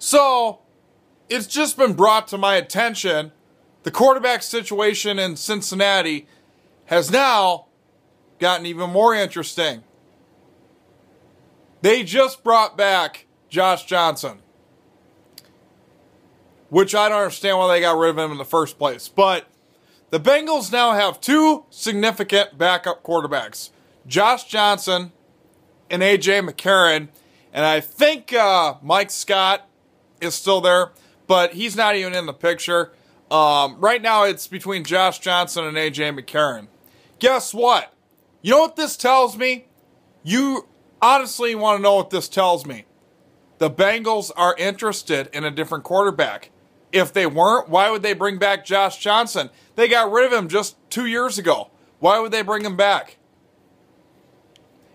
So, it's just been brought to my attention, the quarterback situation in Cincinnati has now gotten even more interesting. They just brought back Josh Johnson, which I don't understand why they got rid of him in the first place. But the Bengals now have two significant backup quarterbacks, Josh Johnson and A.J. McCarron. And I think Mike Scott is still there, but he's not even in the picture. Right now it's between Josh Johnson and A.J. McCarron. Guess what? You know what this tells me? You honestly want to know what this tells me. The Bengals are interested in a different quarterback. If they weren't, why would they bring back Josh Johnson? They got rid of him just 2 years ago. Why would they bring him back?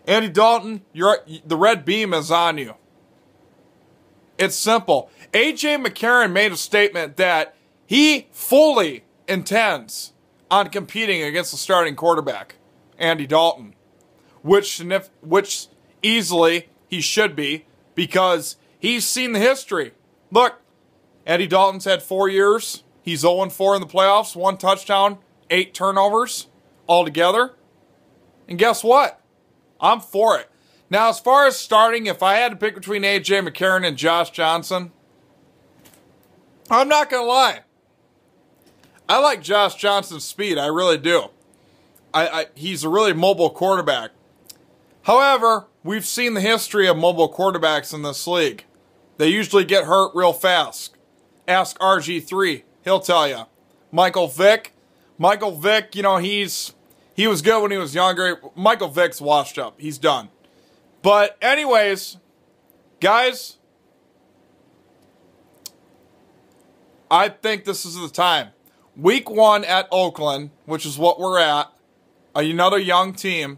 Andy Dalton, the red beam is on you. It's simple. A.J. McCarron made a statement that he fully intends on competing against the starting quarterback, Andy Dalton, which easily he should be because he's seen the history. Look, Andy Dalton's had 4 years. He's 0-4 in the playoffs, 1 touchdown, 8 turnovers altogether. And guess what? I'm for it. Now, as far as starting, if I had to pick between A.J. McCarron and Josh Johnson, I'm not going to lie. I like Josh Johnson's speed. I really do. He's a really mobile quarterback. However, we've seen the history of mobile quarterbacks in this league. They usually get hurt real fast. Ask RG3. He'll tell you. Michael Vick, you know, he was good when he was younger. Michael Vick's washed up. He's done. But anyways, guys, I think this is the time. Week 1 at Oakland, which is what we're at, another young team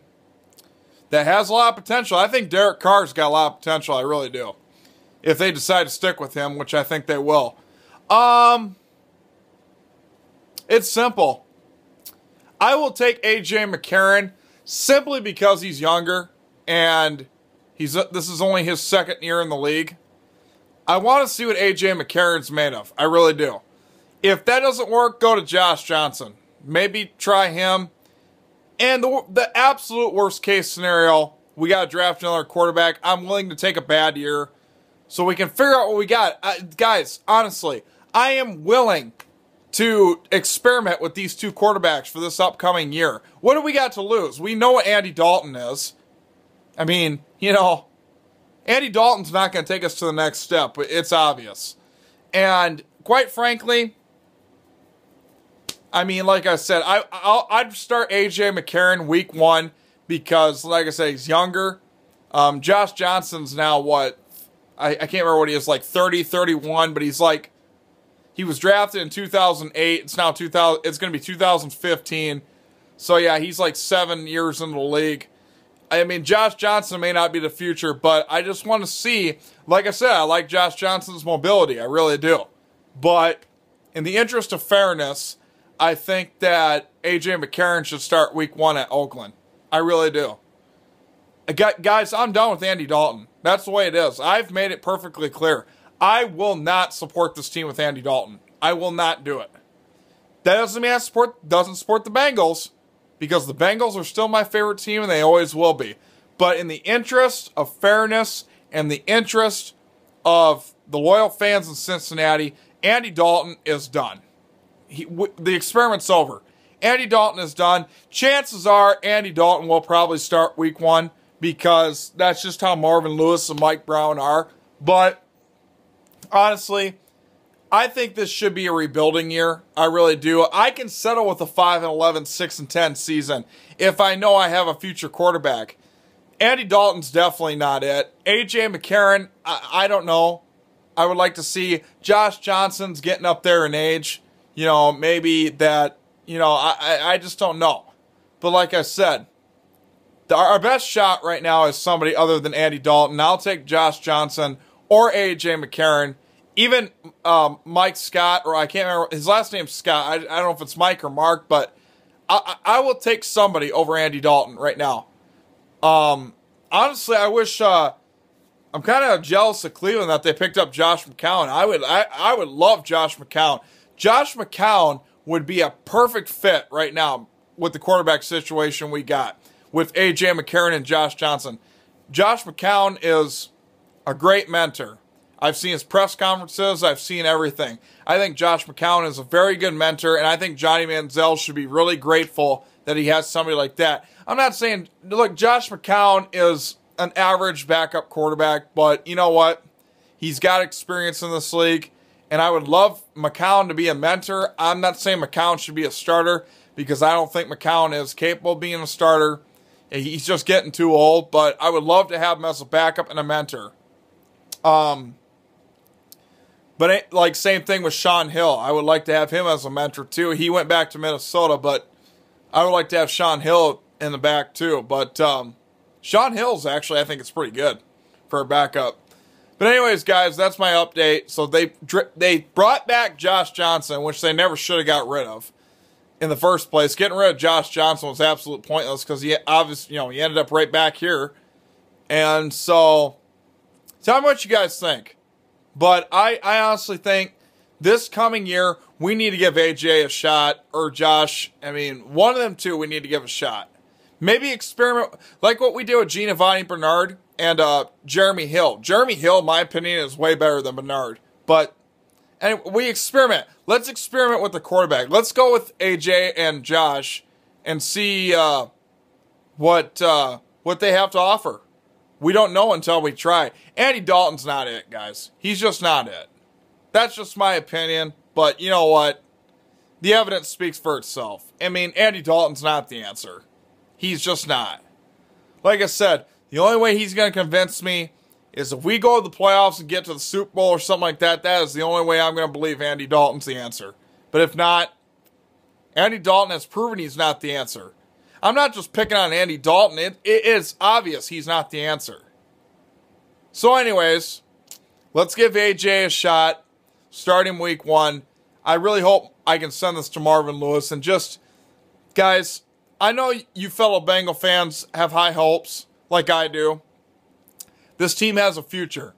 that has a lot of potential. I think Derek Carr's got a lot of potential. I really do. If they decide to stick with him, which I think they will. It's simple. I will take A.J. McCarron simply because he's younger and this is only his 2nd year in the league. I want to see what A.J. McCarron's made of. I really do. If that doesn't work, go to Josh Johnson. Maybe try him. And the absolute worst case scenario, we got to draft another quarterback. I'm willing to take a bad year so we can figure out what we got. Guys, honestly, I am willing to experiment with these 2 quarterbacks for this upcoming year. What do we got to lose? We know what Andy Dalton is. I mean, you know, Andy Dalton's not going to take us to the next step. It's obvious. And quite frankly, I mean, like I said, I'd start A.J. McCarron week 1 because, like I said, he's younger. Josh Johnson's now what? I can't remember what he is, like 30, 31, but he's like, he was drafted in 2008. It's now 2000. It's going to be 2015. So yeah, he's like 7 years into the league. I mean, Josh Johnson may not be the future, but I just want to see, like I said, I like Josh Johnson's mobility. I really do. But in the interest of fairness, I think that A.J. McCarron should start week 1 at Oakland. I really do. Guys, I'm done with Andy Dalton. That's the way it is. I've made it perfectly clear. I will not support this team with Andy Dalton. I will not do it. That doesn't mean I support the Bengals, because the Bengals are still my favorite team and they always will be. But in the interest of fairness and the interest of the loyal fans in Cincinnati, Andy Dalton is done. The experiment's over. Andy Dalton is done. Chances are Andy Dalton will probably start week 1 because that's just how Marvin Lewis and Mike Brown are. But honestly, I think this should be a rebuilding year. I really do. I can settle with a 5-11, 6-10 season if I know I have a future quarterback. Andy Dalton's definitely not it. A.J. McCarron, I don't know. I would like to see Josh Johnson's getting up there in age. You know, maybe that, you know, I just don't know. But like I said, our best shot right now is somebody other than Andy Dalton. I'll take Josh Johnson or A.J. McCarron. Even Mike Scott, or I can't remember, his last name's Scott. I don't know if it's Mike or Mark, but I will take somebody over Andy Dalton right now. Honestly, I wish I'm kind of jealous of Cleveland that they picked up Josh McCown. I would love Josh McCown. Josh McCown would be a perfect fit right now with the quarterback situation we got with A.J. McCarron and Josh Johnson. Josh McCown is a great mentor. I've seen his press conferences. I've seen everything. I think Josh McCown is a very good mentor, and I think Johnny Manziel should be really grateful that he has somebody like that. I'm not saying, look, Josh McCown is an average backup quarterback, but you know what? He's got experience in this league, and I would love McCown to be a mentor. I'm not saying McCown should be a starter because I don't think McCown is capable of being a starter. He's just getting too old, but I would love to have him as a backup and a mentor. But like same thing with Sean Hill. I would like to have him as a mentor too. He went back to Minnesota, but I would like to have Sean Hill in the back too. But Sean Hill's actually, I think it's pretty good for a backup. But anyways, guys, that's my update. So they brought back Josh Johnson, which they never should have got rid of in the first place. Getting rid of Josh Johnson was absolutely pointless because he obviously, he ended up right back here. And so, tell me what you guys think. But I honestly think this coming year, we need to give AJ a shot, or Josh. I mean, one of them two we need to give a shot. Maybe experiment, like what we did with Giovanni Bernard and Jeremy Hill. Jeremy Hill, in my opinion, is way better than Bernard. But and we experiment. Let's experiment with the quarterback. Let's go with AJ and Josh and see what they have to offer. We don't know until we try. Andy Dalton's not it, guys. He's just not it. That's just my opinion. But you know what? The evidence speaks for itself. I mean, Andy Dalton's not the answer. He's just not. Like I said, the only way he's going to convince me is if we go to the playoffs and get to the Super Bowl or something like that. That is the only way I'm going to believe Andy Dalton's the answer. But if not, Andy Dalton has proven he's not the answer. I'm not just picking on Andy Dalton. It is obvious he's not the answer. So anyways, let's give AJ a shot starting week 1. I really hope I can send this to Marvin Lewis. And just, guys, I know you fellow Bengal fans have high hopes like I do. This team has a future.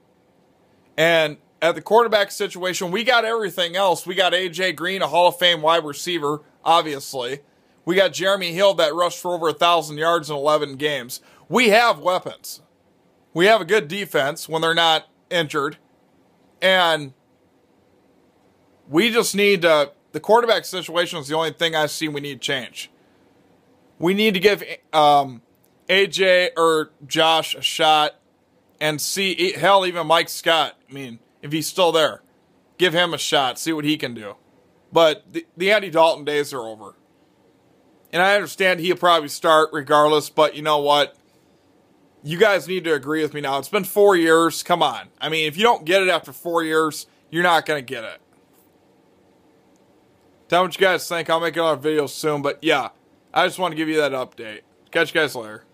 And at the quarterback situation, we got everything else. We got AJ Green, a Hall of Fame wide receiver, obviously. We got Jeremy Hill that rushed for over 1,000 yards in 11 games. We have weapons. We have a good defense when they're not injured. And we just need the quarterback situation is the only thing I see we need to change. We need to give AJ or Josh a shot and see, hell, even Mike Scott. I mean, if he's still there, give him a shot, see what he can do. But the Andy Dalton days are over. And I understand he'll probably start regardless, but you know what? You guys need to agree with me now. It's been 4 years. Come on. I mean, if you don't get it after 4 years, you're not going to get it. Tell me what you guys think. I'll make another video soon. But yeah, I just want to give you that update. Catch you guys later.